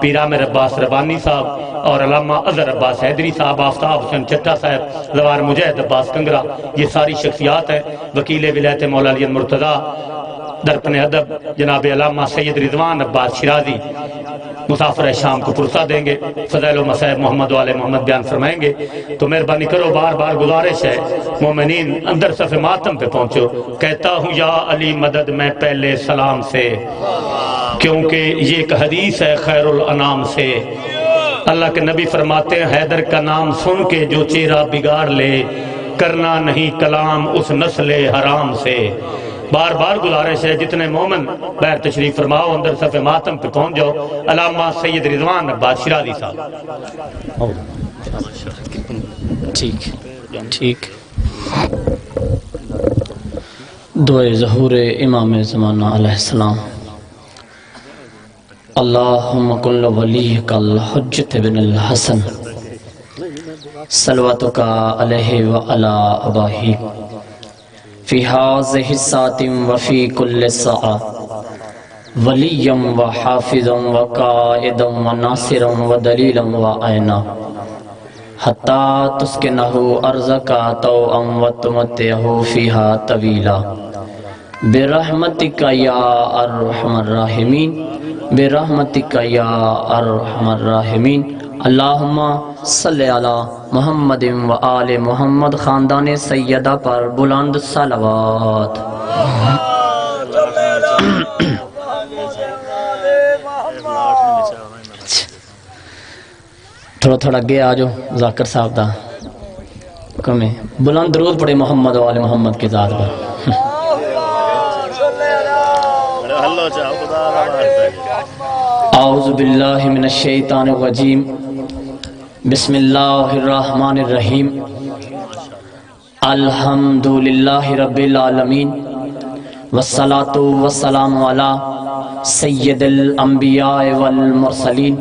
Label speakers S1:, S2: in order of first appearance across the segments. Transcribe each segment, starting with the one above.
S1: پیر عامر عباس ربانی صاحب اور علامہ اظہر عباس حیدری صاحب، آفتاب حسین چٹا صاحب، زوار مجاہد عباس کنگرہ، یہ ساری شخصیات ہیں. وکیل ولایت مولا علی مرتضیٰ درپن ادب جناب علامہ سید رضوان عباس شیرازی مسافر شام کو پرسہ دیں گے. فضائل و مصائب محمد و آل محمد بیان فرمائیں گے. تو مہربانی کرو، بار بار گزارش ہے مومنین اندر صف ماتم پہ پہنچو. کہتا ہوں یا علی مدد میں پہلے سلام سے، کیونکہ یہ ایک حدیث ہے خیر الانام سے. اللہ کے نبی فرماتے ہیں حیدر کا نام سن کے جو چہرہ بگاڑ لے، کرنا نہیں کلام اس نسل حرام سے. بار بار گزارش ہے جتنے مومن بہر تشریف فرماؤ، اندر صف ماتم پہ پہنچ جاؤ. علامہ سید رضوان عباس شیرازی صاحب.
S2: ٹھیک ٹھیک. دعائے ظہور امام زمانہ علیہ السلام. اللہم کن ولیک الحجت بن الحسن صلواتک علیہ وعلی اباہی فی هذه الساعة وفی کل ساعة ولیا وحافظا وقائدا وناصرا ودلیلا وعینا حتی تسکنہ ارضک طوعا وتمتعہ فیہا طویلا برحمتک یا ارحم الراحمین برحمتک یا ارحم الراحمین. اللہم صلی علی محمد و آل محمد. خاندان سیدہ پر بلند صلوات. تھوڑا گے آجو ذاکر صاحب دا کمیں بلند درود پڑے محمد و آل محمد کے ذات پر. اعوذ باللہ من الشیطان الرجیم. بسم اللہ الرحمن الرحیم. الحمدللہ رب العالمین والصلاة والسلام علی سید الانبیاء والمرسلین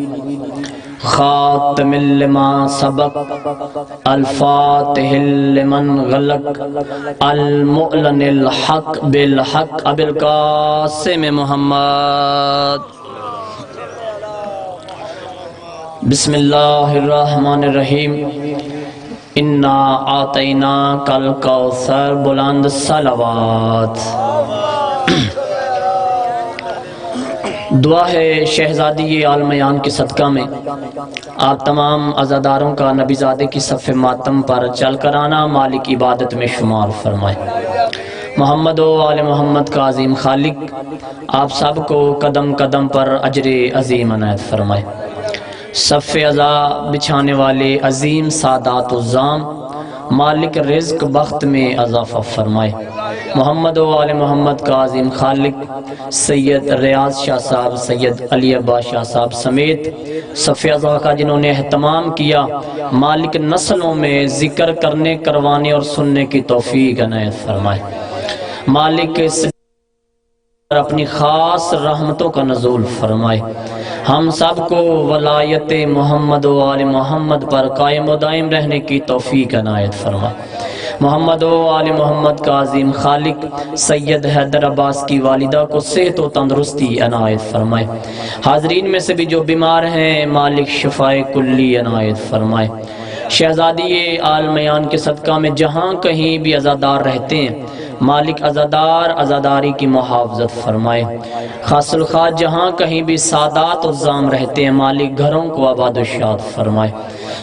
S2: خاتم لما سبق الفاتح لمن غلق المعلن الحق بالحق ابو القاسم محمد. بسم اللہ الرحمن الرحیم. انا آتیناک الکوثر. بلند صلوات. دعا ہے شہزادی عالمیان کے صدقہ میں آپ تمام عزاداروں کا نبی زادے کی صف ماتم پر چل کر آنا مالک عبادت میں شمار فرمائے. محمد و آل محمد کا عظیم خالق آپ سب کو قدم قدم پر اجر عظیم عنایت فرمائے. صف عزا بچھانے والے عظیم سادات الزام مالک رزق بخت میں اضافہ فرمائے. محمد و آل محمد کا عظیم خالق سید ریاض شاہ صاحب، سید علی عباس شاہ صاحب سمیت صف عزا کا جنہوں نے اہتمام کیا، مالک نسلوں میں ذکر کرنے، کروانے اور سننے کی توفیق عنایت فرمائے. مالک اپنی خاص رحمتوں کا نزول فرمائے. ہم سب کو ولایت محمد و آل محمد پر قائم و دائم رہنے کی توفیق عنایت فرمائے. محمد و آل محمد کا عظیم خالق سید حیدر عباس کی والدہ کو صحت و تندرستی عنایت فرمائے. حاضرین میں سے بھی جو بیمار ہیں مالک شفائے کلی عنایت فرمائے. شہزادی عالمیان کے صدقہ میں جہاں کہیں بھی عزادار رہتے ہیں مالک عزادار عزاداری کی محافظت فرمائے. خاص الخاص جہاں کہیں بھی سادات الزام رہتے ہیں مالک گھروں کو آباد و شاد فرمائے.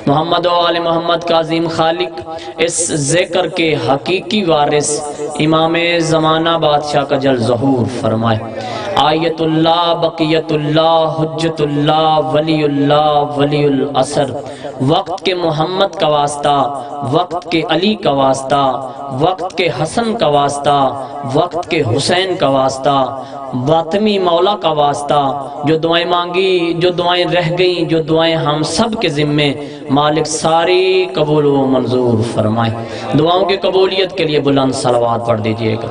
S2: محمد و آل محمد کا عظیم خالق اس ذکر کے حقیقی وارث امام زمانہ بادشاہ کا جل ظہور فرمائے. آیت اللہ، بقیت اللہ، حجت اللہ، ولی اللہ، ولی العصر، وقت کے محمد کا واسطہ، وقت کے علی کا واسطہ، وقت کے حسن کا واسطہ، وقت کے حسین کا واسطہ، باطمی مولا کا واسطہ. جو دعائیں مانگی، جو دعائیں رہ گئیں، جو دعائیں ہم سب کے ذمے مالک ساری قبول و منظور فرمائے. دعاؤں کی قبولیت کے لیے بلند صلوات پڑھ دیجئے گا.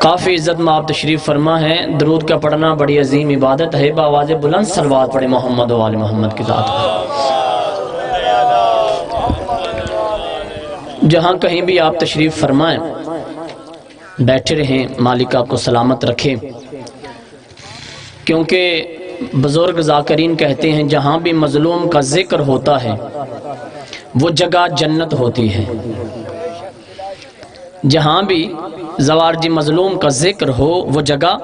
S2: کافی عزت میں آپ تشریف فرما ہے. درود کا پڑھنا بڑی عظیم عبادت ہے. بآواز بلند صلوات پڑھے محمد و آل محمد کی ذات پر. جہاں کہیں بھی آپ تشریف فرمائیں بیٹھے رہیں، مالک آپ کو سلامت رکھے. کیونکہ بزرگ ذاکرین کہتے ہیں جہاں بھی مظلوم کا ذکر ہوتا ہے وہ جگہ جنت ہوتی ہے. جہاں بھی زوارجی مظلوم کا ذکر ہو وہ جگہ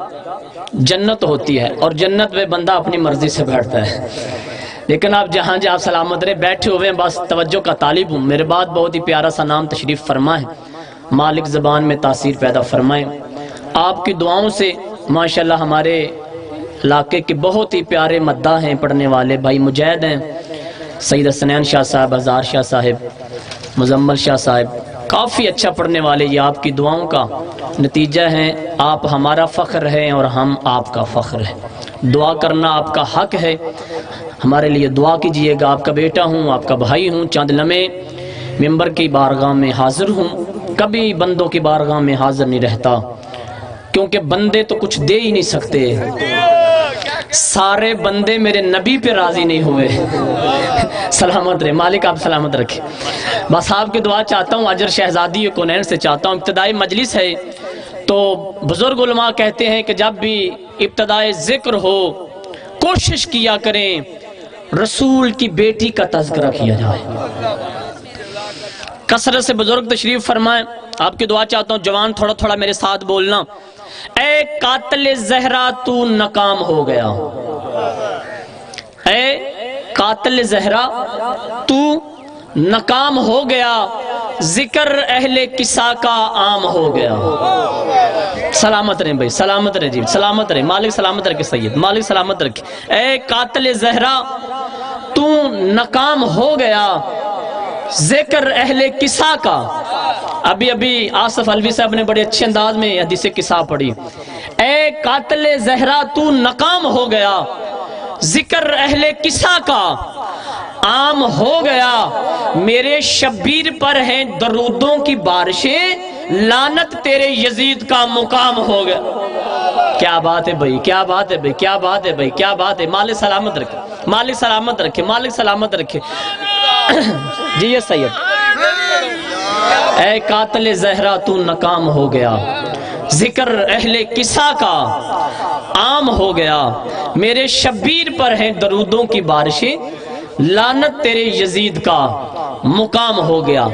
S2: جنت ہوتی ہے، اور جنت میں بندہ اپنی مرضی سے بیٹھتا ہے. لیکن آپ جہاں آپ سلامت رہے بیٹھے ہوئے ہیں، بس توجہ کا طالب ہوں. میرے بعد بہت ہی پیارا سا نام تشریف فرمائیں، مالک زبان میں تاثیر پیدا فرمائیں. آپ کی دعاؤں سے ماشاءاللہ ہمارے علاقے کے بہت ہی پیارے مداح ہیں، پڑھنے والے بھائی مجاہد ہیں، سید حسنین شاہ صاحب، ہزار شاہ صاحب، مزمل شاہ صاحب، کافی اچھا پڑھنے والے. یہ آپ کی دعاؤں کا نتیجہ ہے. آپ ہمارا فخر ہیں اور ہم آپ کا فخر ہے. دعا کرنا آپ کا حق ہے، ہمارے لیے دعا کیجئے گا. آپ کا بیٹا ہوں، آپ کا بھائی ہوں. چند لمحے ممبر کی بارگاہ میں حاضر ہوں. کبھی بندوں کی بارگاہ میں حاضر نہیں رہتا، کیونکہ بندے تو کچھ دے ہی نہیں سکتے. سارے بندے میرے نبی پہ راضی نہیں ہوئے. سلامت رہے مالک، آپ سلامت رکھے. بس آپ کی دعا چاہتا ہوں، اجر شہزادی کونین سے چاہتا ہوں. ابتدائی مجلس ہے تو بزرگ علماء کہتے ہیں کہ جب بھی ابتدائی ذکر ہو کوشش کیا کریں رسول کی بیٹی کا تذکرہ کیا جائے. کثرت سے بزرگ تشریف فرمائیں. آپ کی دعا چاہتا ہوں، جوان تھوڑا تھوڑا میرے ساتھ بولنا. اے قاتل زہرا تو ناکام ہو گیا، اے قاتل زہرا تو ناکام ہو گیا، ذکر اہل کسا کا عام ہو گیا. سلامت رہیں بھائی، سلامت رہے جی، سلامت رہے مالک، سلامت رکھے سید مالک، سلامت رکھے. اے قاتل زہرا تو ناکام ہو گیا، ذکر اہل کسا کا. ابھی آصف الوی صاحب نے بڑے اچھے انداز میں حدیث قصہ پڑھی. اے قاتل زہرا تو ناکام ہو گیا، ذکر اہل کسا کا عام ہو گیا. میرے شبیر پر ہیں درودوں کی بارشیں، لعنت تیرے یزید کا مقام ہو گیا. کیا بات ہے بھائی، کیا بات ہے بھائی، کیا بات ہے بھائی، کیا بات ہے. مالک سلامت رکھے، مالک سلامت رکھے، مالک سلامت رکھے. جی یہ سید. اے قاتل زہرا تو ناکام ہو گیا، ذکر اہل کسا کا عام ہو گیا. میرے شبیر پر ہیں درودوں کی بارشیں، لعنت تیرے یزید کا مقام ہو گیا.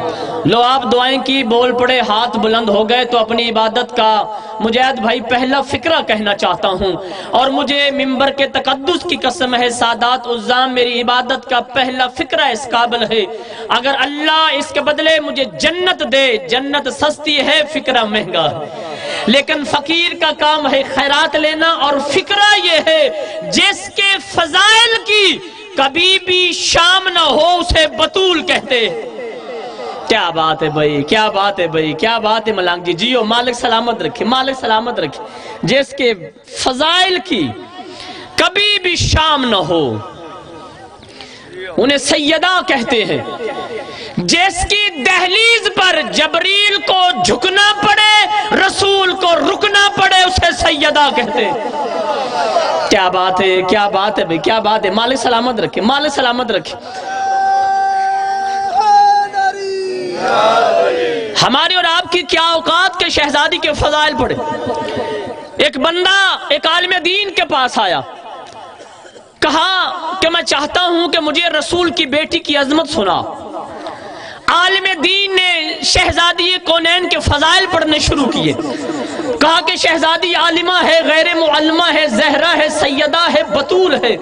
S2: لو آپ دعائیں کی، بول پڑے، ہاتھ بلند ہو گئے تو اپنی عبادت کا مجاہد بھائی پہلا فقرہ کہنا چاہتا ہوں. اور مجھے ممبر کے تقدس کی قسم ہے سادات عزام، میری عبادت کا پہلا فقرہ اس قابل ہے. اگر اللہ اس کے بدلے مجھے جنت دے، جنت سستی ہے، فقرہ مہنگا ہے. لیکن فقیر کا کام ہے خیرات لینا، اور فقرہ یہ ہے جس کے فضائل کی کبھی بھی شام نہ ہو اسے بطول کہتے. کیا بات ہے بھائی، کیا بات ہے بھائی، کیا بات ہے ملانگ جی. جیو مالک سلامت رکھے، مالک سلامت رکھے. جس کے فضائل کی کبھی بھی شام نہ ہو انہیں سیدہ کہتے ہیں. جس کی دہلیز پر جبریل کو جھکنا پڑے، رسول کو رکنا پڑے، اسے سیدہ کہتے ہیں. کیا بات ہے، کیا بات ہے بھائی، کیا بات ہے. مالک سلامت رکھے، مالک سلامت رکھے. ہماری اور آپ کی کیا اوقات کے شہزادی کے فضائل پڑے. ایک بندہ ایک عالم دین کے پاس آیا، کہا کہ میں چاہتا ہوں کہ مجھے رسول کی بیٹی کی عظمت سنا. عالم دین نے شہزادی کونین کے فضائل پڑھنے شروع کیے. کہا کہ شہزادی عالمہ ہے، غیر معلمہ ہے، زہرا ہے، سیدہ ہے، بطول ہے.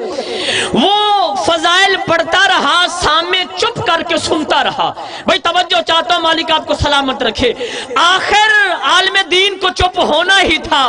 S2: وہ فضائل پڑھتا رہا، سامنے چپ کر کے سنتا رہا. بھائی توجہ چاہتا ہوں، مالک آپ کو سلامت رکھے. آخر عالم دین کو چپ ہونا ہی تھا.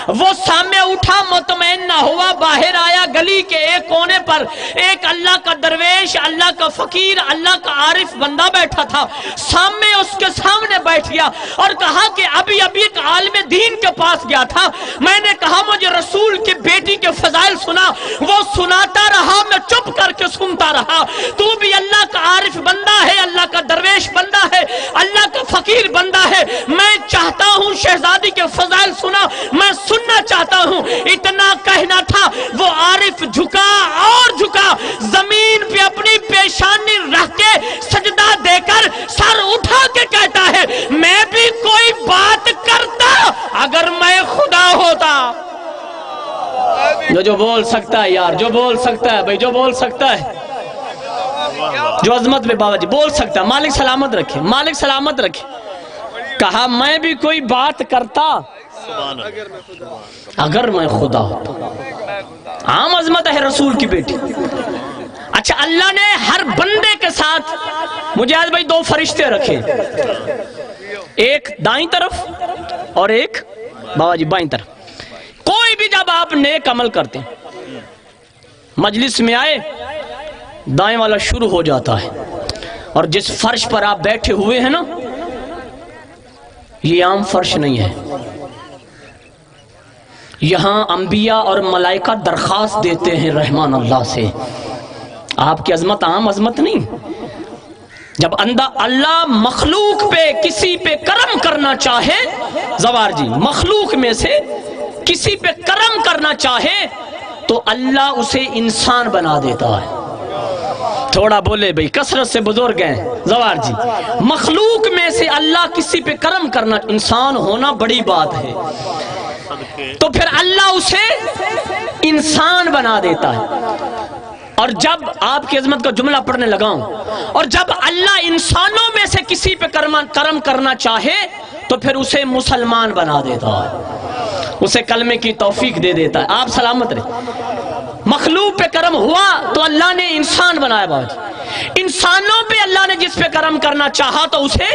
S2: وہ سامنے اٹھا، مطمئن نہ ہوا، باہر آیا. گلی کے ایک کونے پر ایک اللہ کا درویش، اللہ کا فقیر، اللہ کا عارف بندہ بیٹھا تھا. سامنے اس کے سامنے بیٹھ گیا اور کہا کہ ابھی ایک عالم دین کے پاس گیا تھا، میں نے کہا مجھے رسول کی بیٹی کے فضائل سنا. وہ سناتا رہا، میں چپ کر کے سنتا رہا. تو بھی اللہ کا عارف بندہ ہے، اللہ کا درویش بندہ ہے، اللہ کا فقیر بندہ ہے. میں چاہتا ہوں شہزادی کے فضائل سنا، میں سننا چاہتا ہوں. اتنا کہنا تھا، وہ عارف جھکا اور جھکا، زمین پہ اپنی پیشانی رکھ کے سجدہ دے کر سر اٹھا کے کہتا ہے میں بھی کوئی بات کرتا اگر میں خدا ہوتا. جو بول سکتا ہے یار، جو بول سکتا ہے بھائی، جو بول سکتا ہے، جو عظمت پہ بابا جی بول سکتا ہے، مالک سلامت رکھے، مالک سلامت رکھے۔ کہا میں بھی کوئی بات کرتا اگر میں خدا ہوتا۔ عام عظمت ہے رسول کی بیٹی۔ اچھا، اللہ نے ہر بندے کے ساتھ مجاہد بھائی 2 فرشتے رکھے، ایک دائیں طرف اور ایک بابا جی بائیں طرف۔ کوئی بھی جب آپ نیک عمل کرتے ہیں، مجلس میں آئے، دائیں والا شروع ہو جاتا ہے، اور جس فرش پر آپ بیٹھے ہوئے ہیں نا، یہ عام فرش نہیں ہے۔ یہاں انبیاء اور ملائکہ درخواست دیتے ہیں رحمان اللہ سے۔ آپ کی عظمت عام عظمت نہیں۔ جب اللہ مخلوق پہ کسی پہ کرم کرنا چاہے، زوار جی مخلوق میں سے کسی پہ کرم کرنا چاہے تو اللہ اسے انسان بنا دیتا ہے۔ تھوڑا بولے بھئی، کثرت سے بزرگ ہیں زوار جی۔ مخلوق میں سے اللہ کسی پہ کرم کرنا، انسان ہونا بڑی بات ہے، تو پھر اللہ اسے انسان بنا دیتا ہے۔ اور جب آپ کی عظمت کا جملہ پڑھنے لگاؤں، اور جب اللہ انسانوں میں سے کسی پہ کرم کرنا چاہے تو پھر اسے مسلمان بنا دیتا ہے، اسے کلمے کی توفیق دے دیتا ہے۔ آپ سلامت رہے۔ مخلوق پہ کرم ہوا تو اللہ نے انسان بنایا باجی۔ انسانوں پہ اللہ نے جس پہ کرم کرنا چاہا تو اسے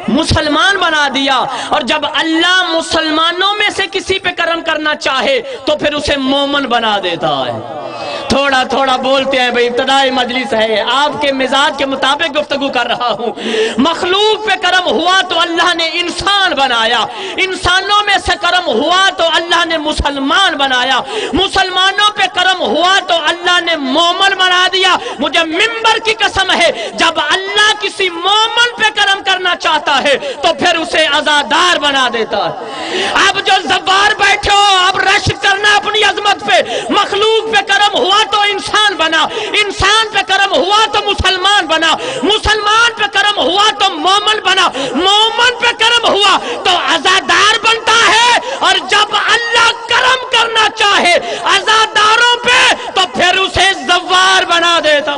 S2: مسلمان بنا دیا، اور جب اللہ مسلمانوں میں سے کسی پہ کرم کرنا چاہے تو پھر اسے مومن بنا دیتا ہے۔ تھوڑا تھوڑا بولتے ہیں بھئی، ابتدائی مجلس ہے، آپ کے مزاج کے مطابق گفتگو کر رہا ہوں۔ مخلوق پہ کرم ہوا تو اللہ نے انسان بنایا، انسانوں میں سے کرم ہوا تو اللہ نے مسلمان بنایا، مسلمانوں پہ کرم ہوا تو اللہ نے مومن بنا دیا۔ مجھے منبر کی قسم ہے، جب اللہ کسی مومن پہ کرم کرنا چاہتا ہے تو پھر اسے عزادار بنا دیتا ہے۔ اب جو زبار بیٹھے ہو، اب رشک کرنا اپنی عظمت پہ۔ مخلوق پہ کرم ہوا تو انسان بنا، انسان پہ کرم ہوا تو مسلمان بنا، مسلمان پہ کرم ہوا تو مومن بنا، مومن پہ کرم ہوا تو عزادار بنتا ہے۔ اور جب اللہ کرم کرنا چاہے عزاداروں پہ تو پھر اسے زوار بنا دیتا۔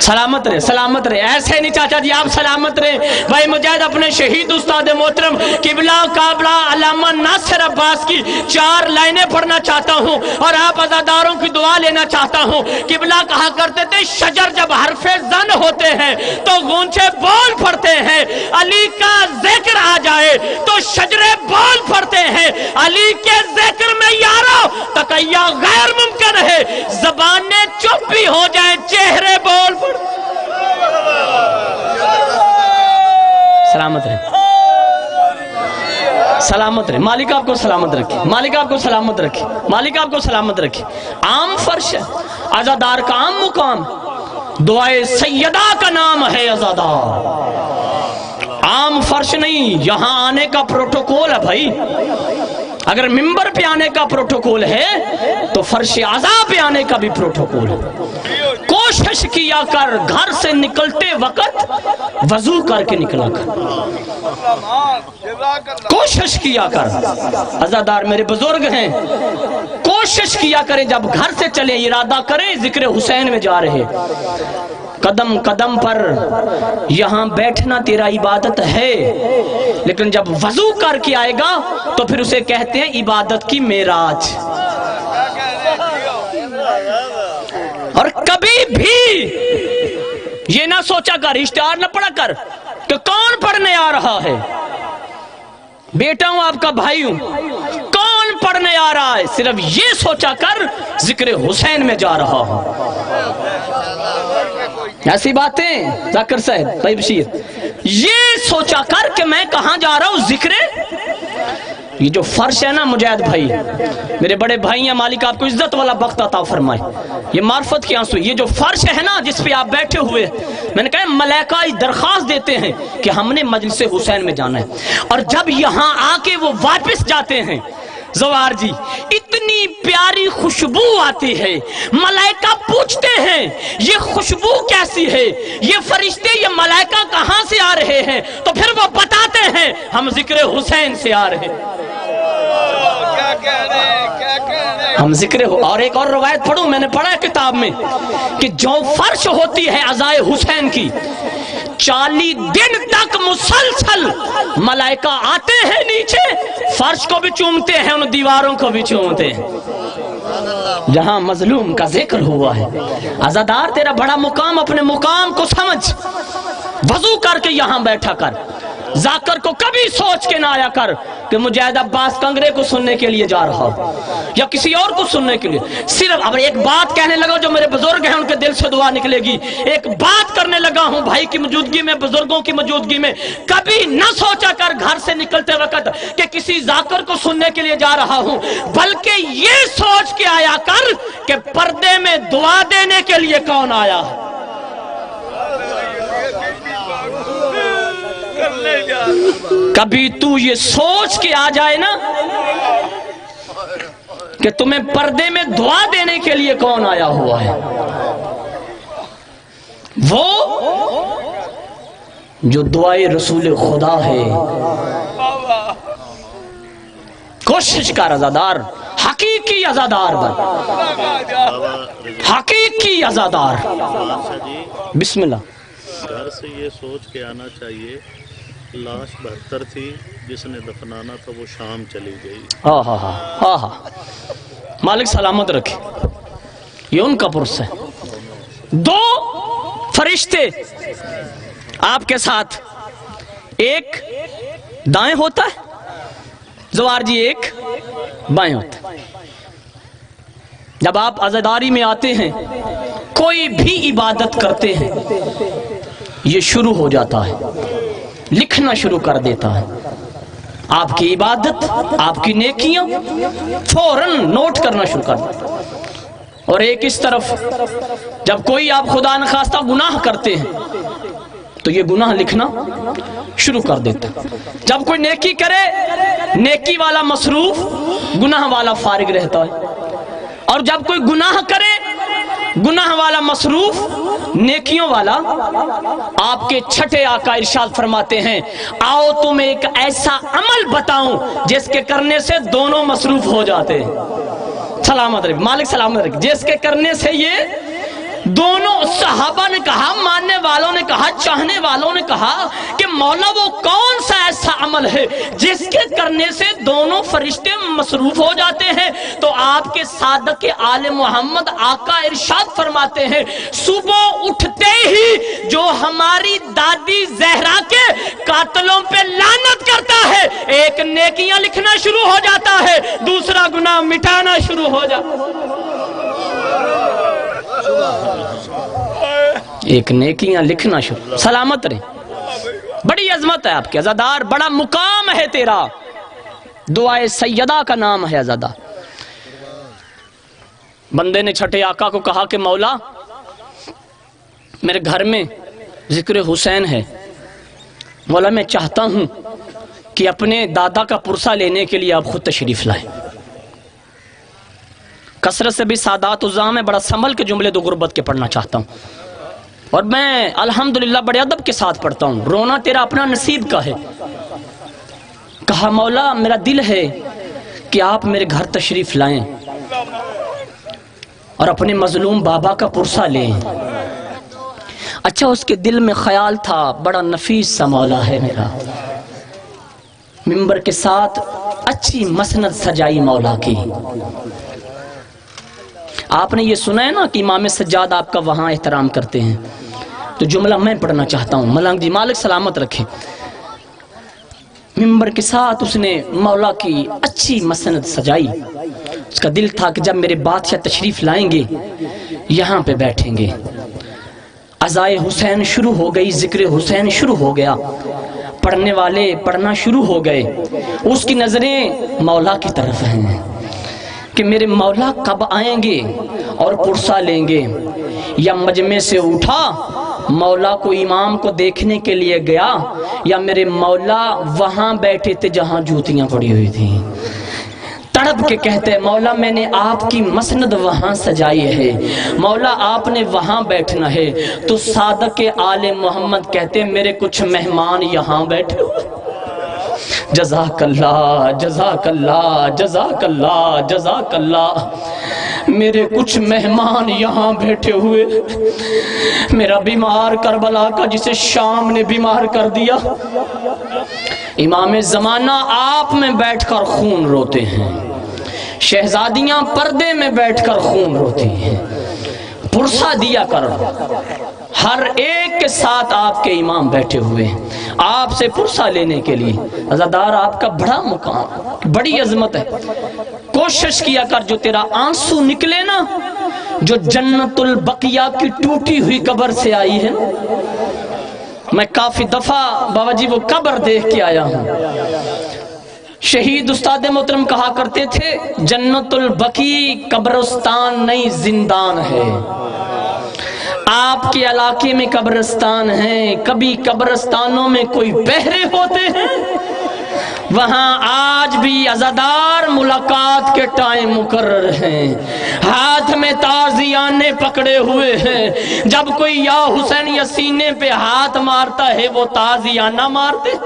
S2: سلامت رہے، سلامت رہے، ایسے نہیں چاچا جی، آپ سلامت رہے۔ بھائی مجاہد اپنے شہید استاد محترم قبلہ قابلہ علامہ ناصر عباس کی 4 لائنیں پڑھنا چاہتا ہوں اور آپ عزاداروں کی دعا لینا چاہتا ہوں۔ قبلہ کہا کرتے تھے، شجر جب حرف زن ہوتے ہیں تو غونچے بول پڑتے ہیں، علی کا ذکر آ جائے تو شجرے بول پڑتے ہیں، علی کے ذکر میں یارو تقیہ غیر ممکن ہے، زبانیں چپ بھی ہو جائیں چہرے بول پڑ۔ سلامت رہے، سلامت رہے، مالک آپ کو سلامت رکھے، مالک آپ کو سلامت رکھے، مالک آپ کو سلامت رکھے۔ عام فرش ہے، عزادار کا عام مقام، دعائے سیدہ کا نام ہے عزادار، عام فرش نہیں۔ یہاں آنے کا پروٹوکول ہے بھائی، اگر منبر پہ آنے کا پروٹوکول ہے تو فرش عزا پہ آنے کا بھی پروٹوکول ہے۔ کوشش کیا کر گھر سے نکلتے وقت وضو کر کے نکلا کر، کوشش کیا کر۔ عزادار میرے بزرگ ہیں، کوشش کیا کریں جب گھر سے چلیں ارادہ کریں ذکر حسین میں جا رہے، قدم قدم پر یہاں بیٹھنا تیرا عبادت ہے، لیکن جب وضو کر کے آئے گا تو پھر اسے کہتے ہیں عبادت کی معراج۔ اور کبھی بھی یہ نہ سوچا کر، اشتہار نہ پڑھا کر کہ کون پڑھنے آ رہا ہے، بیٹا ہوں آپ کا، بھائی ہوں، کون پڑھنے آ رہا ہے، صرف یہ سوچا کر ذکر حسین میں جا رہا ہوں۔ ایسی باتیں ذاکر صاحب بھائی بشیر، یہ سوچا کر کہ میں کہاں جا رہا ہوں، ذکر۔ یہ جو فرش ہے نا مجاہد بھائی، میرے بڑے بھائی ہیں، مالک آپ کو عزت والا بخت عطا فرمائے، یہ معرفت کی آنسو، یہ جو فرش ہے نا جس پہ آپ بیٹھے ہوئے، میں نے کہا ملائکہ درخواست دیتے ہیں کہ ہم نے مجلس حسین میں جانا ہے، اور جب یہاں آ کے وہ واپس جاتے ہیں زوار جی، اتنی اتنی پیاری خوشبو آتی ہے، ملائکہ پوچھتے ہیں یہ خوشبو کیسی ہے، یہ فرشتے یہ ملائکہ کہاں سے آ رہے ہیں؟ تو پھر وہ بتاتے ہیں ہم ذکر حسین سے آ رہے ہیں، ہم ذکر ہو۔ اور ایک اور روایت پڑھوں، میں نے پڑھا ہے کتاب میں کہ جو فرش ہوتی ہے عزائے حسین کی، 40 دن تک مسلسل ملائکہ آتے ہیں نیچے، فرش کو بھی چومتے ہیں، ان دیواروں کو بھی چومتے ہیں جہاں مظلوم کا ذکر ہوا ہے۔ عزادار تیرا بڑا مقام، اپنے مقام کو سمجھ، وضو کر کے یہاں بیٹھا کر، ذاکر کو کبھی سوچ کے نہ آیا کر کہ مجاہد عباس کنگرے کو سننے کے لیے جا رہا ہوں یا کسی اور کو سننے کے لیے۔ صرف اب ایک بات کہنے لگا، جو میرے بزرگ ہیں ان کے دل سے دعا نکلے گی، ایک بات کرنے لگا ہوں بھائی کی موجودگی میں، بزرگوں کی موجودگی میں، کبھی نہ سوچا کر گھر سے نکلتے وقت کہ کسی ذاکر کو سننے کے لیے جا رہا ہوں، بلکہ یہ سوچ کے آیا کر کہ پردے میں دعا دینے کے لیے کون آیا ہے۔ کبھی تو یہ سوچ کے آ جائے نا کہ تمہیں پردے میں دعا دینے کے لیے کون آیا ہوا ہے، وہ جو دعائے رسول خدا ہے۔ کوشش کر عزادار، حقیقی عزادار بن، حقیقی عزادار۔ بسم اللہ۔
S3: گھر سے یہ سوچ کے آنا چاہیے لاش 72 تھی، جس نے دفنانا تھا وہ شام چلی گئی۔
S2: ہاں ہاں ہاں ہاں ہاں، مالک سلامت رکھے، یہ ان کا پرس ہے۔ 2 فرشتے آپ کے ساتھ، ایک دائیں ہوتا ہے زوار جی، ایک بائیں ہوتا ہے۔ جب آپ عزاداری میں آتے ہیں، کوئی بھی عبادت کرتے ہیں، یہ شروع ہو جاتا ہے، لکھنا شروع کر دیتا ہے۔ آپ کی عبادت، آپ کی نیکیاں فوراً نوٹ کرنا شروع کر دیتا ہے۔ اور ایک اس طرف جب کوئی آپ خدا نخواستہ گناہ کرتے ہیں تو یہ گناہ لکھنا شروع کر دیتا ہے۔ جب کوئی نیکی کرے، نیکی والا مصروف، گناہ والا فارغ رہتا ہے، اور جب کوئی گناہ کرے، گناہ والا مصروف، نیکیوں والا۔ آپ کے چھٹے آقا ارشاد فرماتے ہیں آؤ تم ایک ایسا عمل بتاؤں جس کے کرنے سے دونوں مصروف ہو جاتے ہیں۔ سلامت رکھ مالک، سلامت رکھ، جس کے کرنے سے یہ دونوں، صحابہ نے کہا، ماننے والوں نے کہا، چاہنے والوں نے کہا کہ مولا وہ کون سا ایسا عمل ہے جس کے کرنے سے دونوں فرشتے مصروف ہو جاتے ہیں؟ تو آپ کے صادق آل محمد آقا ارشاد فرماتے ہیں صبح اٹھتے ہی جو ہماری دادی زہرا کے قاتلوں پہ لعنت کرتا ہے، ایک نیکیاں لکھنا شروع ہو جاتا ہے، دوسرا گناہ مٹانا شروع ہو جاتا ہے۔ ایک نیکیاں لکھنا شروع۔ سلامت رہے، بڑی عظمت ہے آپ کے عزادار، بڑا مقام ہے تیرا، دعائے سیدہ کا نام ہے عزادار۔ بندے نے چھٹے آقا کو کہا کہ مولا میرے گھر میں ذکر حسین ہے، مولا میں چاہتا ہوں کہ اپنے دادا کا پرسہ لینے کے لیے آپ خود تشریف لائیں۔ کثرت سے بھی سادات الزام ہے، بڑا سنبھل کے جملے دو غربت کے پڑھنا چاہتا ہوں، اور میں الحمدللہ بڑے ادب کے ساتھ پڑھتا ہوں، رونا تیرا اپنا نصیب کا ہے۔ کہا مولا میرا دل ہے کہ آپ میرے گھر تشریف لائیں اور اپنے مظلوم بابا کا پرسہ لیں۔ اچھا اس کے دل میں خیال تھا بڑا نفیس سا مولا ہے میرا، ممبر کے ساتھ اچھی مسند سجائی مولا کی۔ آپ نے یہ سنا ہے نا کہ امام سجاد آپ کا وہاں احترام کرتے ہیں، تو جملہ میں پڑھنا چاہتا ہوں۔ ملنگ جی مالک سلامت رکھیں، ممبر کے ساتھ اس نے مولا کی اچھی مسند سجائی۔ اس کا دل تھا کہ جب میرے بادشاہ تشریف لائیں گے یہاں پہ بیٹھیں گے۔ عزائے حسین شروع ہو گئی، ذکر حسین شروع ہو گیا، پڑھنے والے پڑھنا شروع ہو گئے۔ اس کی نظریں مولا کی طرف ہیں کہ میرے مولا کب آئیں گے اور پرسہ لیں گے۔ یا مجمع سے اٹھا، مولا کو امام کو دیکھنے کے لیے گیا، یا میرے مولا وہاں بیٹھے تھے جہاں جوتیاں پڑی ہوئی تھیں۔ تڑپ کے کہتے ہیں مولا میں نے آپ کی مسند وہاں سجائی ہے، مولا آپ نے وہاں بیٹھنا ہے۔ تو صادق آل محمد کہتے ہیں میرے کچھ مہمان یہاں بیٹھے ہوئے۔ جزاک اللہ جزاک اللہ جزاک اللہ جزاک اللہ، میرے کچھ مہمان یہاں بیٹھے ہوئے، میرا بیمار کربلا کا جسے شام نے بیمار کر دیا، امام زمانہ آپ میں بیٹھ کر خون روتے ہیں، شہزادیاں پردے میں بیٹھ کر خون روتی ہیں، پرسہ دیا کرو، ہر ایک کے ساتھ آپ کے امام بیٹھے ہوئے ہیں آپ سے پرسہ لینے کے لیے۔ عزادار آپ کا بڑا مقام، بڑی عظمت ہے، کوشش کیا کر جو تیرا آنسو نکلے نا، جو جنت البقیہ کی ٹوٹی ہوئی قبر سے آئی ہے، میں کافی دفعہ بابا جی وہ قبر دیکھ کے آیا ہوں۔ شہید استاد محترم کہا کرتے تھے جنت البقیع قبرستان نہیں زندان ہے۔ آپ کے علاقے میں قبرستان ہیں، کبھی قبرستانوں میں کوئی بہرے ہوتے ہیں، وہاں آج بھی عزادار ملاقات کے ٹائم مقرر ہیں، ہاتھ میں تازیانے پکڑے ہوئے ہیں، جب کوئی یا حسین یا سینے پہ ہاتھ مارتا ہے وہ تازیانہ مارتے۔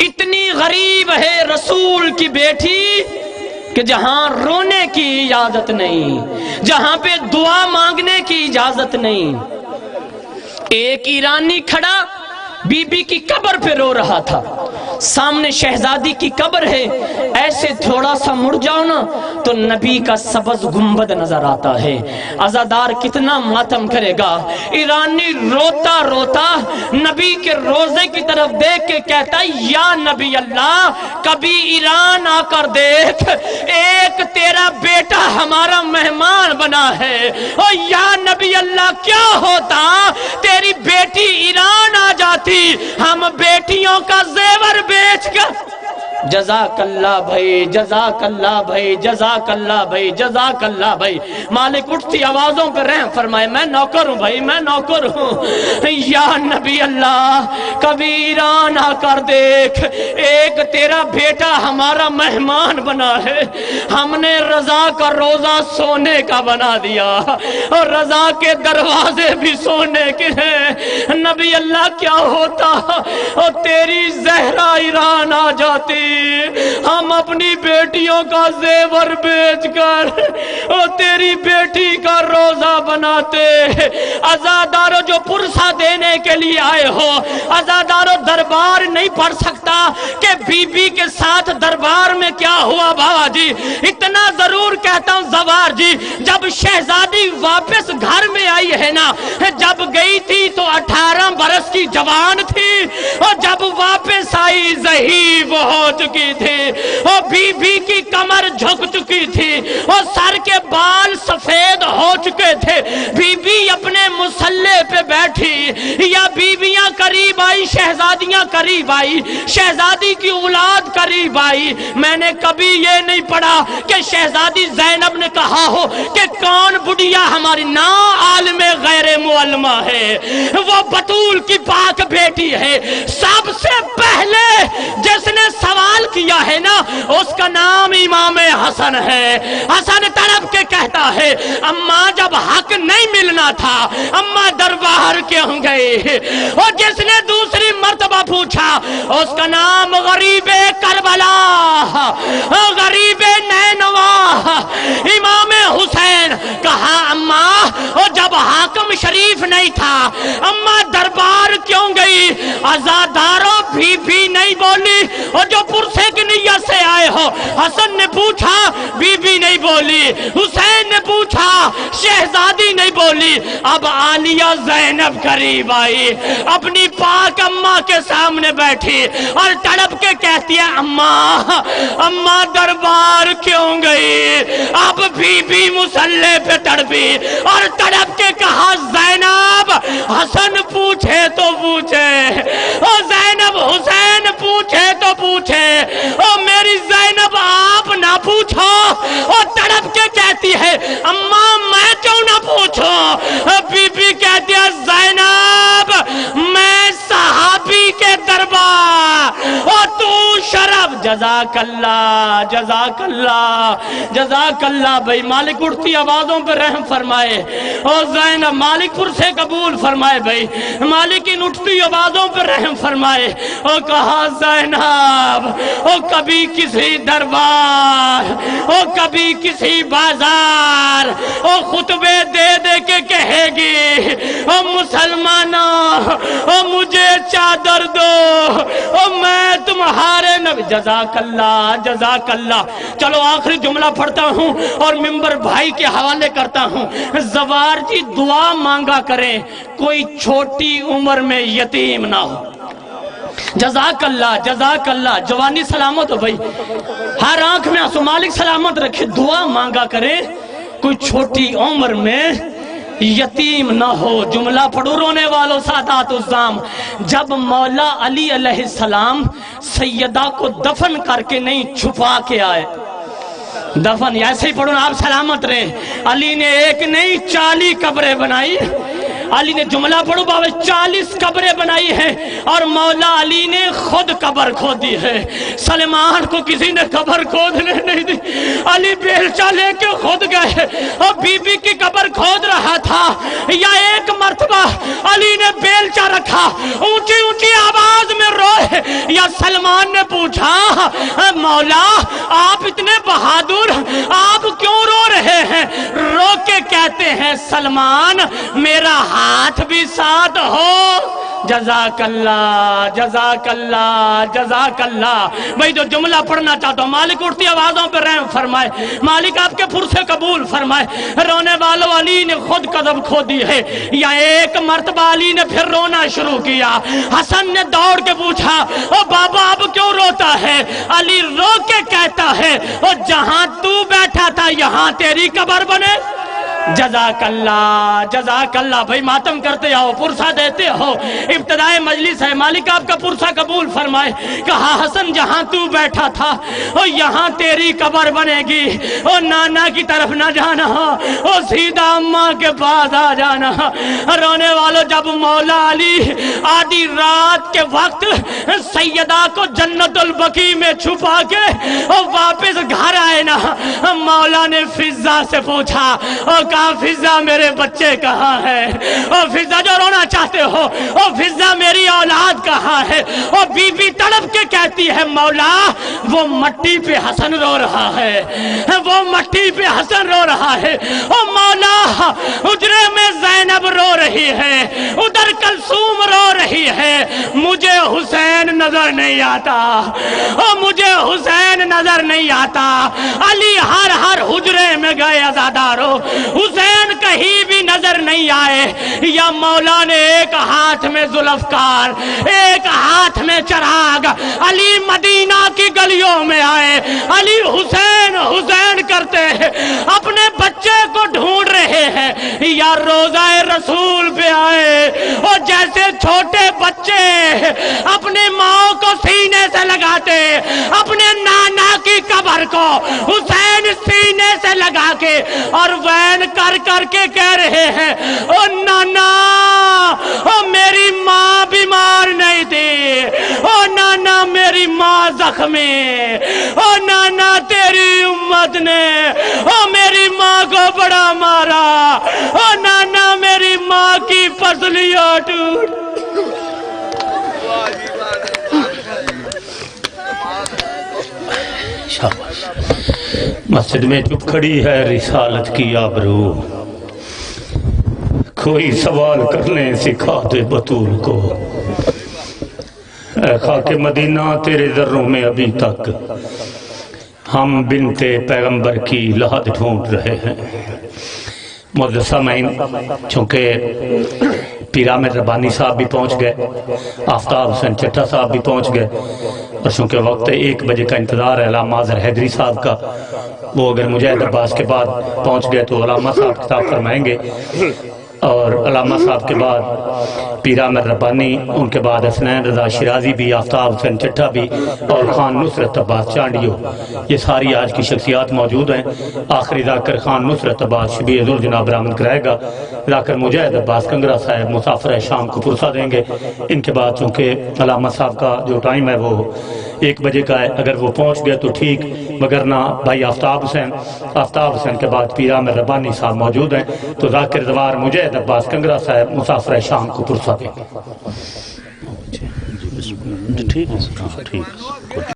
S2: اتنی غریب ہے رسول کی بیٹی کہ جہاں رونے کی اجازت نہیں، جہاں پہ دعا مانگنے کی اجازت نہیں۔ ایک ایرانی کھڑا بی بی کی قبر پہ رو رہا تھا، سامنے شہزادی کی قبر ہے، ایسے تھوڑا سا مڑ جاؤ نا تو نبی کا سبز گنبد نظر آتا ہے۔ عزادار کتنا ماتم کرے گا۔ ایرانی روتا روتا نبی کے روزے کی طرف دیکھ کے کہتا ہے یا نبی اللہ کبھی ایران آ کر دیکھ، ایک تیرا بیٹا ہمارا مہمان بنا ہے، اور یا نبی اللہ کیا ہوتا تیری بیٹی ایران آ جاتی، ہم بیٹیوں کا زیور بیچ کر۔ جزاک اللہ بھائی جزاک اللہ بھائی جزاک اللہ بھائی جزاک اللہ بھائی۔ مالک اٹھتی آوازوں پہ رحم فرمائے، میں نوکر ہوں بھائی میں نوکر ہوں۔ یا نبی اللہ کبھی ایران آ کر دیکھ، ایک تیرا بیٹا ہمارا مہمان بنا ہے، ہم نے رضا کا روزہ سونے کا بنا دیا اور رضا کے دروازے بھی سونے کے ہیں۔ نبی اللہ کیا ہوتا اور تیری زہرا ایران آ جاتی، ہم اپنی بیٹیوں کا زیور بیچ کر اور تیری بیٹی کا روزہ بناتے۔ عزادارو جو پرسہ دینے کے لیے آئے ہو، عزادارو دربار نہیں پڑھ سکتا کہ بی بی کے ساتھ دربار میں کیا ہوا بابا جی، اتنا ضرور کہتا ہوں زوار جی، جب شہزادی واپس گھر میں آئی ہے نا، جب گئی تھی تو 18 برس کی جوان تھی، اور جب واپس آئی ضعیف ہو چکی تھی، اور بی بی کی کمر جھک چکی تھی، اور سر کے بال سفید ہو چکے تھے۔ بی بی اپنے مصلے پہ بیٹھی، یا بیویاں قریب آئی، شہزادیاں قریب آئی، شہزادی کی اولاد قریب آئی۔ میں نے کبھی یہ نہیں پڑھا کہ شہزادی زینب نے کہا ہو کہ کون بڑھیا ہماری نا عالم غیر معلمہ ہے، وہ بطول کی پاک بیٹی ہے۔ سب سے پہلے جس نے سوال کیا ہے نا اس کا نام امام حسن ہے۔ حسن تڑپ کے کہتا ہے اماں جب حق نہیں ملنا تھا اماں دربار کیوں گئی، اور جس نے دوسری مرتبہ پوچھا اس کا نام غریب کربلا، غریب نینوا امام حسین۔ کہا اماں اور جب حاکم شریف نہیں تھا اماں دربار کیوں گئی؟ عزاداروں بھی نہیں بولی، اور جو پرسے کی نیت سے آئے ہو، حسن نے پوچھا بی بی نہیں بولی، حسین نے پوچھا شہزادی نہیں بولی۔ اب عالیہ زینب قریب آئی، اپنی پاک اماں کے سامنے بیٹھی اور تڑپ کے کہتی ہے اماں دربار کیوں گئی؟ اب بی بی مصلے پہ تڑپی اور تڑپ کے کہا زینب حسن پوچھے تو پوچھے، اور زینب حسین پوچھے تو پوچھے، اور میری زینب آپ نہ پوچھو۔ اور تڑپ کے کہتی ہے اماں میں کیوں نہ پوچھوں؟ بی بی کہتی ہے زینب میں صحابی کے دربار اور تو شرف جزاک اللہ جزاک اللہ جزاک اللہ بھائی مالک اٹھتی آوازوں پر رحم فرمائے اور زینب مالک پور سے قبول فرمائے بھائی مالک ان اٹھتی آوازوں پر رحم فرمائے اور کہا زینب اور کبھی کسی دربار اور کبھی کسی بازار اور خطبے دے دے کے کہے گی اور مسلمانوں اور مجھے چادر دو اور میں تمہارے نبی جزاک اللہ جزاک اللہ چلو آخری جملہ پڑھتا ہوں اور ممبر بھائی کے حوالے کرتا ہوں زوار جی دعا مانگا کریں کوئی چھوٹی عمر میں یتیم نہ ہو جزاک اللہ جوانی سلامت ہو بھائی ہر آنکھ میں آنسو مالک سلامت رکھے دعا مانگا کریں کوئی چھوٹی عمر میں یتیم نہ ہو جملہ پڑھو رونے والوں سادات الزام جب مولا علی علیہ السلام سیدہ کو دفن کر کے نہیں چھپا کے آئے دفن ایسے ہی پڑھو نا آپ سلامت رہے علی نے ایک نہیں 40 قبریں بنائی علی نے جملہ پڑھو بابا 40 قبریں بنائی ہیں اور مولا علی نے خود قبر کھودی ہے سلمان کو کسی نے قبر کھودنے نہیں دی علی بیلچہ لے کے خود گئے اور بی بی کی قبر کھود رہا تھا یا ایک مرتبہ علی نے بیلچہ رکھا اونچی اونچی آواز میں روئے یا سلمان نے پوچھا مولا آپ اتنے بہادر آپ کیوں رو رہے ہیں رو کے کہتے ہیں سلمان میرا ہاتھ بھی ساتھ ہو جزاک اللہ جزاک اللہ جزاک اللہ بھئی جو جملہ پڑھنا چاہتا ہوں مالک اٹھتی آوازوں پر رحم فرمائے مالک آپ کے پھر سے قبول فرمائے رونے والوں علی نے خود قدم کھو دی ہے یا ایک مرتبہ علی نے پھر رونا شروع کیا حسن نے دوڑ کے پوچھا او بابا اب کیوں روتا ہے علی رو کے کہتا ہے او جہاں تو بیٹھا تھا یہاں تیری قبر بنے جزاک اللہ بھائی ماتم کرتے ہو پرسہ دیتے ہو ابتدائے مجلس ہے مالک آپ کا پرسہ قبول فرمائے کہا حسن جہاں تو بیٹھا تھا او یہاں تیری قبر بنے گی او نانا کی طرف نہ جانا او سیدھا اماں کے پاس آ جانا رونے والوں جب مولا علی آدھی رات کے وقت سیدہ کو جنت البقیع میں چھپا کے او واپس گھر آئے نا مولا نے فضا سے پوچھا او کہا فضا میرے بچے کہاں ہے او فضا جو رونا چاہتے ہو او فضا میری اولاد کہاں ہے او بی بی تڑپ کے کہتی ہے مولا وہ مٹی پہ حسن رو رہا ہے وہ مٹی پہ حسن رو رہا ہے او مولا حجرے میں زینب رو رہی ہے ادھر کلثوم رو رہی ہے مجھے حسین نظر نہیں آتا او مجھے حسین نظر نہیں آتا علی ہر حجرے میں گئے عزادارو حسین کہیں بھی نظر نہیں آئے یا مولا نے ایک ہاتھ میں ذوالفقار ایک ہاتھ میں چراغ علی مدینہ کی گلیوں میں آئے علی حسین حسین کرتے ہیں اپنے بچے کو ڈھونڈ رہے ہیں یا روضہ رسول پہ آئے اور جیسے چھوٹے بچے اپنے ماں کو سینے سے لگاتے اپنے نانا کی قبر کو حسین سینے سے لگا کے اور وین کر کر کے کہہ رہے ہیں او نانا او میری ماں بیمار نہیں تھی او نانا میری ماں زخمی او نانا تیری امت نے او میری ماں کو بڑا مارا او نانا میری ماں کی پسلیاں ٹوٹ
S1: مسجد میں چپ کھڑی ہے رسالت کی آبرو کوئی سوال کرنے سکھا دے بطول کو اے خاک مدینہ تیرے ذروں میں ابھی تک ہم بنت پیغمبر کی لحد ڈھونڈ رہے ہیں معزز سامعین چونکہ پیر عامر ربانی صاحب بھی پہنچ گئے آفتاب حسین چٹھا صاحب بھی پہنچ گئے اور چونکہ وقت 1 بجے کا انتظار ہے علامہ اظہر حیدری صاحب کا وہ اگر مجاہد عباس کے بعد پہنچ گئے تو علامہ صاحب خطاب فرمائیں گے اور علامہ صاحب کے بعد پیر عامر ربانی ان کے بعد حسنین رضا شیرازی بھی آفتاب حسین چٹھا بھی اور خان نصرت عباس چانڈیو یہ ساری آج کی شخصیات موجود ہیں آخری ذاکر خان نصرت عباس شبیہ ذوال جناب برآمد کرائے گا ذاکر مجاہد عباس کنگرہ صاحب مسافر شام کو پرسہ دیں گے ان کے بعد چونکہ علامہ صاحب کا جو ٹائم ہے وہ 1 بجے کا ہے، اگر وہ پہنچ گئے تو ٹھیک، مگر نہ بھائی آفتاب حسین کے بعد پیر عامر ربانی صاحب موجود ہیں، تو ذاکر زوار مجاہد عباس کنگرا صاحب مسافر شام کو پرسہ دیں۔
S3: ٹھیک ہے